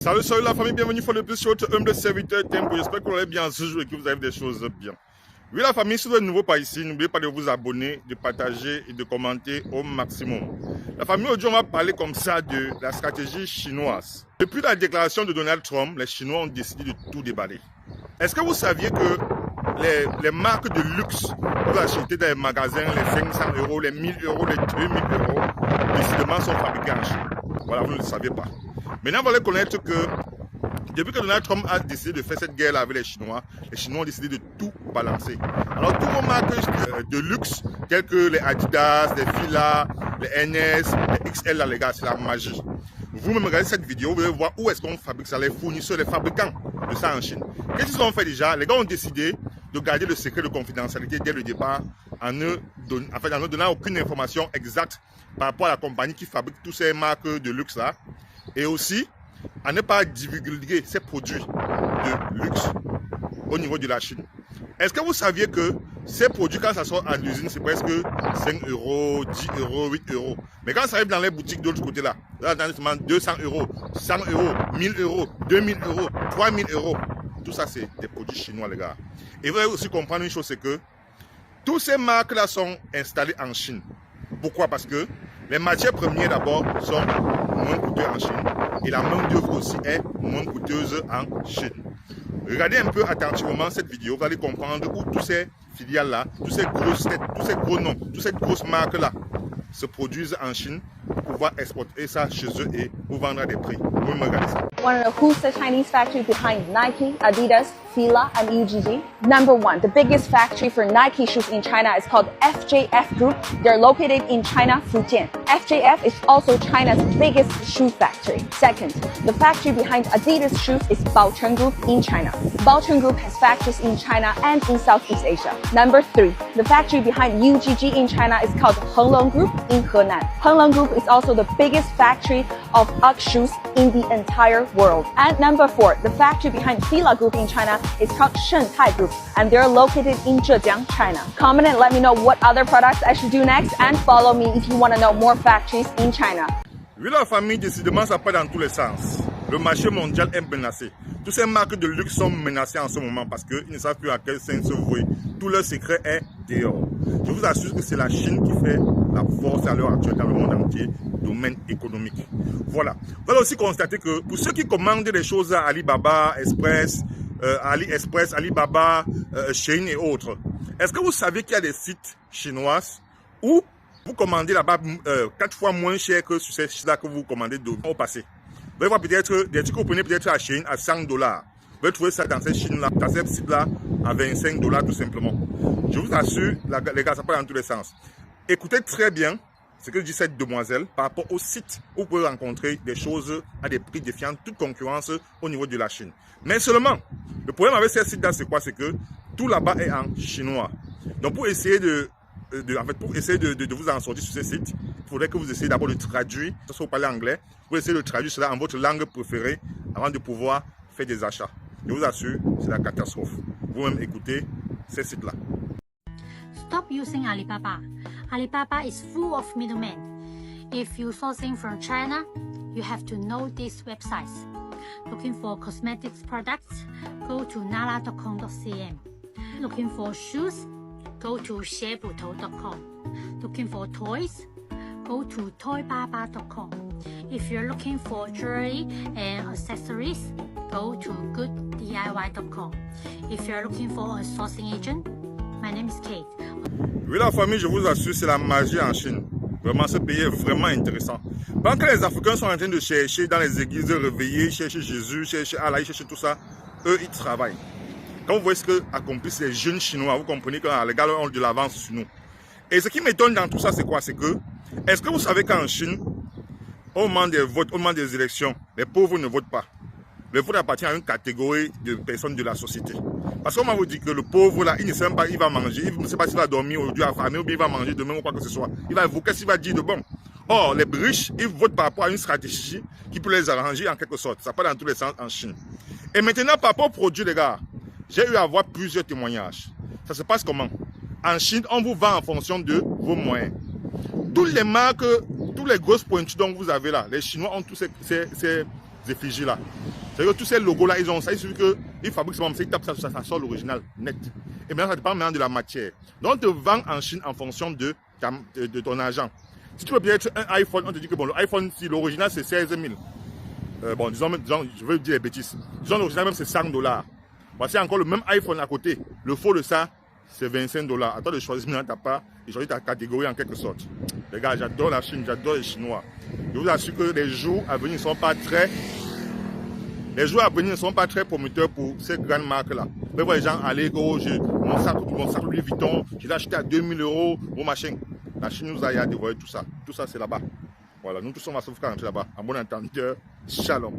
Salut, salut la famille, bienvenue une fois de plus sur votre humble serviteur Tempo. J'espère que vous allez bien ce jour et que vous avez des choses bien. Oui la famille, si vous êtes nouveau par ici, n'oubliez pas de vous abonner, de partager et de commenter au maximum. La famille, aujourd'hui on va parler comme ça de la stratégie chinoise. Depuis la déclaration de Donald Trump, les Chinois ont décidé de tout déballer. Est-ce que vous saviez que les marques de luxe que vous achetez dans les magasins, les 500 €, les 1000 €, les 2000 €, décidément sont fabriquées en Chine? Voilà, vous ne le saviez pas. Maintenant, vous allez connaître que depuis que Donald Trump a décidé de faire cette guerre avec les Chinois ont décidé de tout balancer. Alors, toutes vos marques de luxe, telles que les Adidas, les Fila, les NS, les XL, là, les gars, c'est la magie. Vous-même regardez cette vidéo, vous allez voir où est-ce qu'on fabrique ça, les fournisseurs, les fabricants de ça en Chine. Qu'est-ce qu'ils ont fait déjà? Les gars ont décidé de garder le secret de confidentialité dès le départ en ne donnant aucune information exacte par rapport à la compagnie qui fabrique toutes ces marques de luxe là. Et aussi, à ne pas divulguer ces produits de luxe au niveau de la Chine. Est-ce que vous saviez que ces produits, quand ça sort en usine, c'est presque 5 €, 10 €, 8 €. Mais quand ça arrive dans les boutiques de l'autre côté là, dans 200 €, 100 €, 1000 €, 2000 €, 3000 €. Tout ça, c'est des produits chinois, les gars. Et vous allez aussi comprendre une chose, c'est que toutes ces marques-là sont installées en Chine. Pourquoi? Parce que les matières premières d'abord sont moins coûteuses en Chine et la main d'œuvre aussi est moins coûteuse en Chine. Regardez un peu attentivement cette vidéo, vous allez comprendre où tous ces filiales-là, tous ces grosses têtes, tous ces gros noms, toutes ces grosses marques-là se produisent en Chine pour pouvoir exporter ça chez eux et vous vendre à des prix. Vous me regardez ça. Want to know who's the Chinese factory behind Nike, Adidas, Fila, and UGG? Number one, the biggest factory for Nike shoes in China is called FJF Group. They're located in China, Fujian. FJF is also China's biggest shoe factory. Second, the factory behind Adidas shoes is Baochun Group in China. Baochun Group has factories in China and in Southeast Asia. Number three, the factory behind UGG in China is called Henglong Group in Henan. Henglong Group is also the biggest factory of UGG shoes in the entire world. And number four, the factory behind Fila Group in China is called Shentai Group, and they're located in Zhejiang, China. Comment and let me know what other products I should do next, and follow me if you want to know more factories in China. Oui, la famille, décidément, ça part dans tous les sens. Le marché mondial est menacé. Toutes ces marques de luxe sont menacées en ce moment parce qu'ils ne savent plus à quel sens se vouer. Tout leur secret est dehors. Je vous assure que c'est la Chine qui fait la force à l'heure actuelle dans le monde entier, domaine économique. Voilà. Vous allez aussi constater que pour ceux qui commandent des choses à Alibaba, AliExpress, Alibaba, Shein et autres, est-ce que vous savez qu'il y a des sites chinois où vous commandez là-bas 4 fois moins cher que sur ces sites-là que vous commandez au passé? Vous allez voir peut-être des trucs que vous prenez peut-être à Shein à 100 $. Vous allez trouver ça dans ces Chines-là, dans ces sites-là à 25 $ tout simplement. Je vous assure, les gars, ça part dans tous les sens. Écoutez très bien ce que dit cette demoiselle par rapport au site où vous pouvez rencontrer des choses à des prix défiant toute concurrence au niveau de la Chine. Mais seulement, le problème avec ces sites-là, c'est quoi? C'est que tout là-bas est en chinois. Donc pour essayer de vous en sortir sur ces sites, il faudrait que vous essayez d'abord de traduire, si vous parlez anglais, vous essayez de traduire cela en votre langue préférée avant de pouvoir faire des achats. Je vous assure, c'est la catastrophe. Vous-même écoutez ces sites-là. Stop using Alibaba. Alibaba is full of middlemen. If you're sourcing from China, you have to know these websites. Looking for cosmetics products, go to nala.com.cn. Looking for shoes, go to shebutou.com. Looking for toys, go to toybaba.com. If you're looking for jewelry and accessories, go to gooddiy.com. If you're looking for a sourcing agent, my name is Kate. Oui, la famille, je vous assure, c'est la magie en Chine. Vraiment, ce pays est vraiment intéressant. Pendant que les Africains sont en train de chercher dans les églises réveillées, chercher Jésus, chercher Allah, chercher tout ça, eux, ils travaillent. Quand vous voyez ce qu'accomplissent les jeunes Chinois, vous comprenez que les gars ont de l'avance sur nous. Et ce qui m'étonne dans tout ça, c'est quoi? C'est que, est-ce que vous savez qu'en Chine, au moment des votes, au moment des élections, les pauvres ne votent pas. Le vote appartient à une catégorie de personnes de la société. Parce qu'on m'a vous dit que le pauvre là, il ne sait même pas, il va manger, il ne sait pas s'il va dormir aujourd'hui affamé ou bien il va manger demain ou quoi que ce soit. Il va évoquer s'il va dire de bon. Or, les riches, ils votent par rapport à une stratégie qui peut les arranger en quelque sorte. Ça part dans tous les sens en Chine. Et maintenant, par rapport aux produits, les gars, j'ai eu à voir plusieurs témoignages. Ça se passe comment? En Chine, on vous vend en fonction de vos moyens. Toutes les marques, tous les grosses pointures dont vous avez là, les Chinois ont tous ces effigies là. C'est-à-dire que tous ces logos-là, ils ont ça. Il suffit qu'ils fabriquent ça, ils tapent ça sort l'original net. Et maintenant, ça dépend maintenant de la matière. Donc, on te vend en Chine en fonction de ton argent. Si tu veux peut-être un iPhone, on te dit que bon, l'iPhone, si l'original c'est 16 000. Bon, disons, je veux dire des bêtises. Disons, l'original même c'est $100. Voici encore le même iPhone à côté. Le faux de ça, c'est $25. Attends de choisir maintenant ta part et choisir ta catégorie en quelque sorte. Les gars, j'adore la Chine, j'adore les Chinois. Je vous assure que les jours à venir ne sont pas très... Les jours à venir ne sont pas très prometteurs pour ces grandes marques-là. Vous pouvez voir les gens aller, mon sac Louis Vuitton, je l'ai acheté à 2000 €, mon machin. La Chine nous a dévoilé tout ça. Tout ça, c'est là-bas. Voilà, nous tous on va se faire rentrer là-bas. En bon entendeur, shalom.